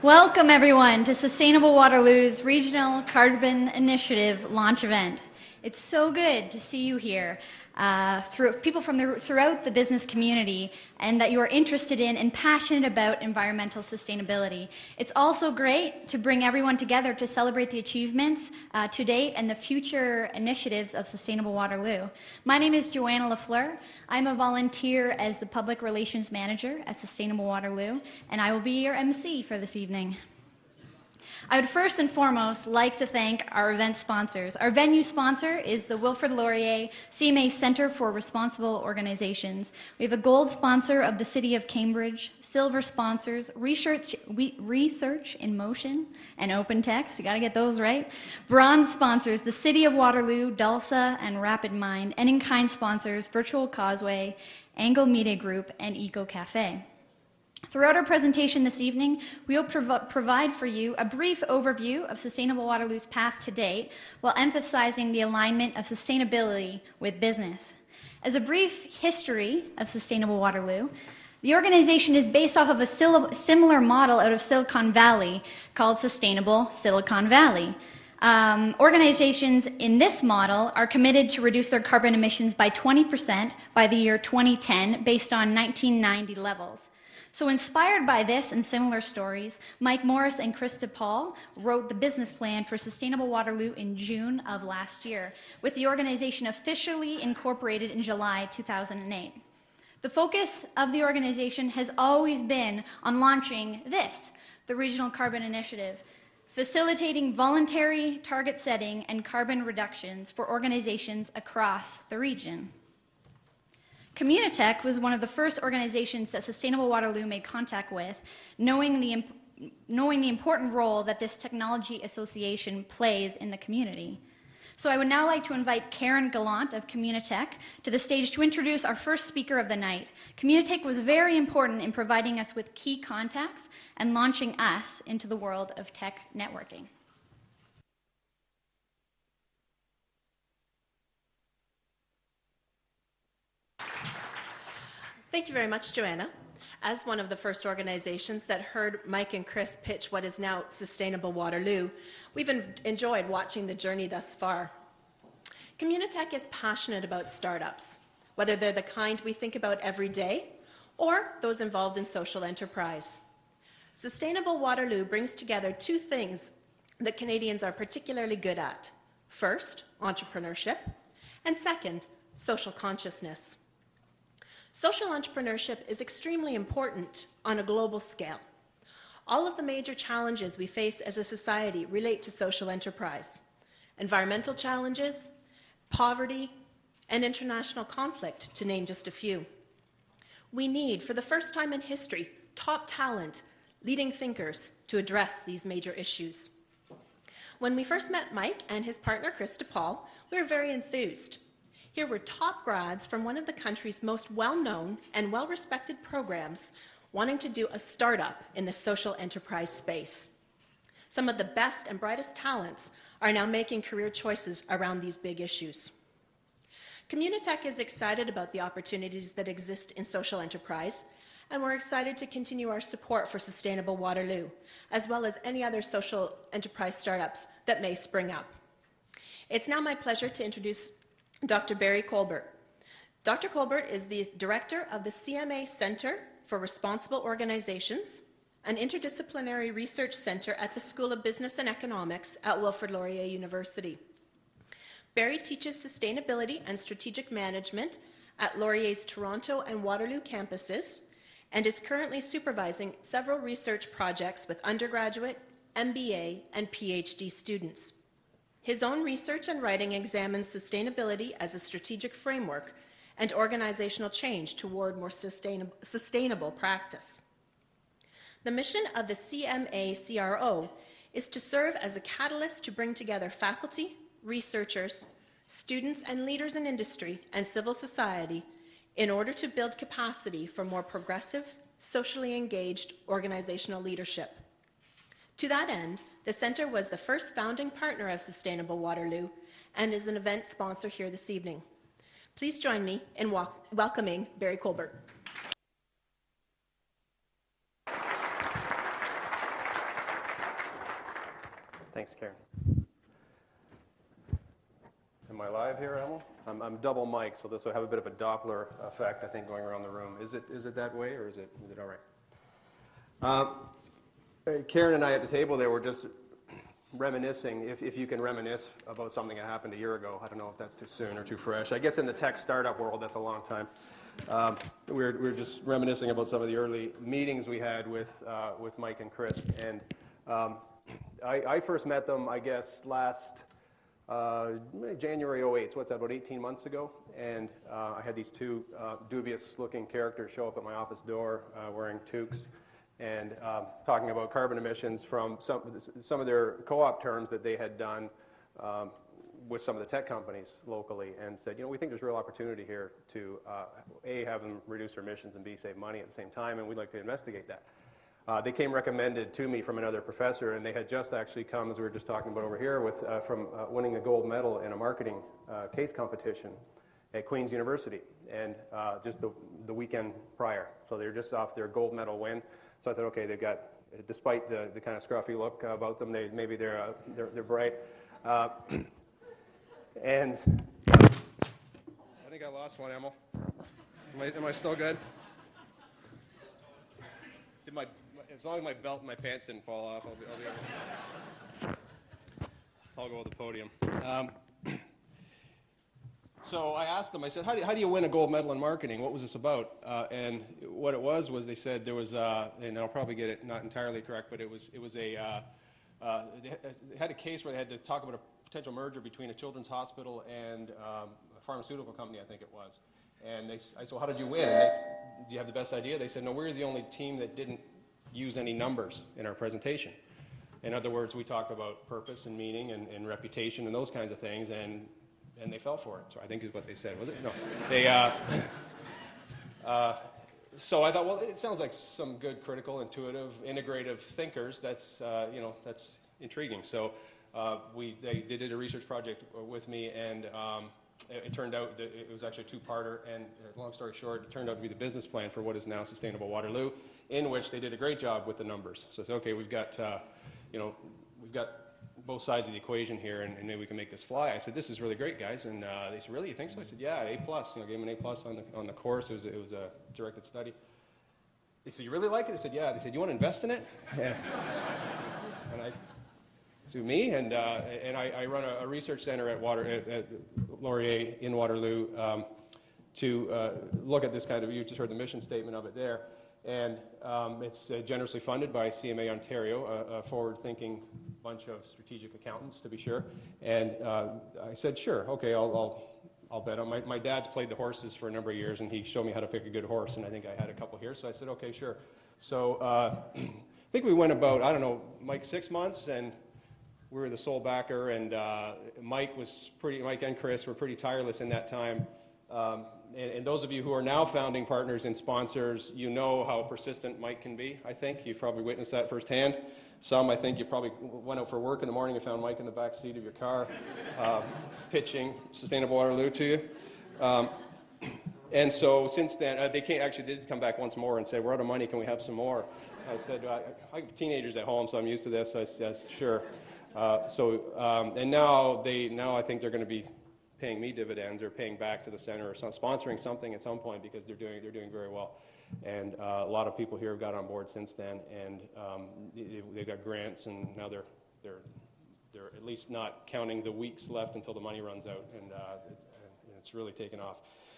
Welcome everyone to Sustainable Waterloo's Regional Carbon Initiative launch event. It's so good to see you here, people from throughout the business community, and that you are interested in and passionate about environmental sustainability. It's also great to bring everyone together to celebrate the achievements to date and the future initiatives of Sustainable Waterloo. My name is Joanna Lafleur. I'm a volunteer as the Public Relations Manager at Sustainable Waterloo, and I will be your MC for this evening. I would first and foremost like to thank our event sponsors. Our venue sponsor is the Wilfrid Laurier CMA Center for Responsible Organizations. We have a gold sponsor of the City of Cambridge, silver sponsors, Research in Motion and Open Text, you gotta get those right. Bronze sponsors, the City of Waterloo, Dulsa and Rapid Mind, and in-kind sponsors, Virtual Causeway, Angle Media Group, and Eco Cafe. Throughout our presentation this evening, we will provide for you a brief overview of Sustainable Waterloo's path to date, while emphasizing the alignment of sustainability with business. As a brief history of Sustainable Waterloo, the organization is based off of a similar model out of Silicon Valley called Sustainable Silicon Valley. Organizations in this model are committed to reduce their carbon emissions by 20% by the year 2010 based on 1990 levels. So inspired by this and similar stories, Mike Morrice and Chris DePaul wrote the business plan for Sustainable Waterloo in June of last year, with the organization officially incorporated in July 2008. The focus of the organization has always been on launching this, the Regional Carbon Initiative, facilitating voluntary target setting and carbon reductions for organizations across the region. Communitech was one of the first organizations that Sustainable Waterloo made contact with, knowing the important role that this technology association plays in the community. So I would now like to invite Karen Gallant of Communitech to the stage to introduce our first speaker of the night. Communitech was very important in providing us with key contacts and launching us into the world of tech networking. Thank you very much, Joanna. As one of the first organizations that heard Mike and Chris pitch what is now Sustainable Waterloo, we've enjoyed watching the journey thus far. Communitech is passionate about startups, whether they're the kind we think about every day or those involved in social enterprise. Sustainable Waterloo brings together two things that Canadians are particularly good at. First, entrepreneurship, and second, social consciousness. Social entrepreneurship is extremely important on a global scale. All of the major challenges we face as a society relate to social enterprise. Environmental challenges, poverty, and international conflict, to name just a few. We need, for the first time in history, top talent, leading thinkers to address these major issues. When we first met Mike and his partner, Chris DePaul, we were very enthused. Here were top grads from one of the country's most well-known and well-respected programs wanting to do a startup in the social enterprise space. Some of the best and brightest talents are now making career choices around these big issues. Communitech is excited about the opportunities that exist in social enterprise, and we're excited to continue our support for Sustainable Waterloo, as well as any other social enterprise startups that may spring up. It's now my pleasure to introduce Dr. Barry Colbert. Dr. Colbert is the director of the CMA Center for Responsible Organizations, an interdisciplinary research center at the School of Business and Economics at Wilfrid Laurier University. Barry teaches sustainability and strategic management at Laurier's Toronto and Waterloo campuses and is currently supervising several research projects with undergraduate, MBA, and PhD students. His own research and writing examines sustainability as a strategic framework and organizational change toward more sustainable practice. The mission of the CMA Cro is to serve as a catalyst to bring together faculty, researchers, students and leaders in industry and civil society in order to build capacity for more progressive, socially engaged organizational leadership. To that end, the Centre was the first founding partner of Sustainable Waterloo and is an event sponsor here this evening. Please join me in welcoming Barry Colbert. Thanks, Karen. Am I live here, Emil? I'm double mic, so this will have a bit of a Doppler effect, I think, going around the room. Is it that way, or is it all right? Karen and I at the table there were just reminiscing, if you can reminisce about something that happened a year ago. I don't know if that's too soon or too fresh. I guess in the tech startup world, that's a long time. We were just reminiscing about some of the early meetings we had with Mike and Chris. And I first met them, I guess, last January 08, so what's that, about 18 months ago? And I had these two dubious-looking characters show up at my office door wearing toques and talking about carbon emissions from some of their co-op terms that they had done with some of the tech companies locally, and said, we think there's real opportunity here to, A, have them reduce their emissions, and B, save money at the same time, and we'd like to investigate that. They came recommended to me from another professor, and they had just actually come, as we were just talking about over here, from winning a gold medal in a marketing case competition at Queen's University, and just the weekend prior. So they were just off their gold medal win. So I thought, okay, they've got, despite the kind of scruffy look about them, maybe they're bright. And I think I lost one, Emil. Am I still good? As long as my belt and my pants didn't fall off, I'll go with the podium. So I asked them, I said, how do you win a gold medal in marketing? What was this about? And what it was they said there was, and I'll probably get it not entirely correct, but it was they had a case where they had to talk about a potential merger between a children's hospital and a pharmaceutical company, I think it was. And I said, well, how did you win? And do you have the best idea? They said, no, we're the only team that didn't use any numbers in our presentation. In other words, we talked about purpose and meaning and reputation and those kinds of things, and they fell for it. So I think is what they said, was it? No. So I thought, well, it sounds like some good critical, intuitive, integrative thinkers. That's intriguing. So they did a research project with me, and it turned out that it was actually a two-parter, and long story short, it turned out to be the business plan for what is now Sustainable Waterloo, in which they did a great job with the numbers. So I said, okay, we've got both sides of the equation here, and maybe we can make this fly. I said, this is really great, guys. And they said, really, you think so? I said, yeah, A+. Gave them an A+ on the course. It was a directed study. They said, you really like it? I said, yeah. They said, you want to invest in it? Yeah. And I said, me? And I run a research center at Laurier in Waterloo to look at this kind of, you just heard the mission statement of it there. And it's generously funded by CMA Ontario, a forward-thinking bunch of strategic accountants, to be sure. And I said, sure, okay, I'll bet on. My dad's played the horses for a number of years, and he showed me how to pick a good horse, and I think I had a couple here, so I said, okay, sure. So I think we went about, I don't know, Mike, 6 months, and we were the sole backer, and Mike and Chris were pretty tireless in that time. And those of you who are now founding partners and sponsors, you know how persistent Mike can be, I think. You've probably witnessed that firsthand. Some, I think, you probably went out for work in the morning and found Mike in the back seat of your car pitching Sustainable Waterloo to you. And so since then, they did come back once more and say, we're out of money, can we have some more? I said, I have teenagers at home, so I'm used to this. So I said, sure. And now I think they're going to be paying me dividends or paying back to the center or sponsoring something at some point, because they're doing very well. And a lot of people here have got on board since then, and they've got grants, and now they're at least not counting the weeks left until the money runs out, and it's really taken off.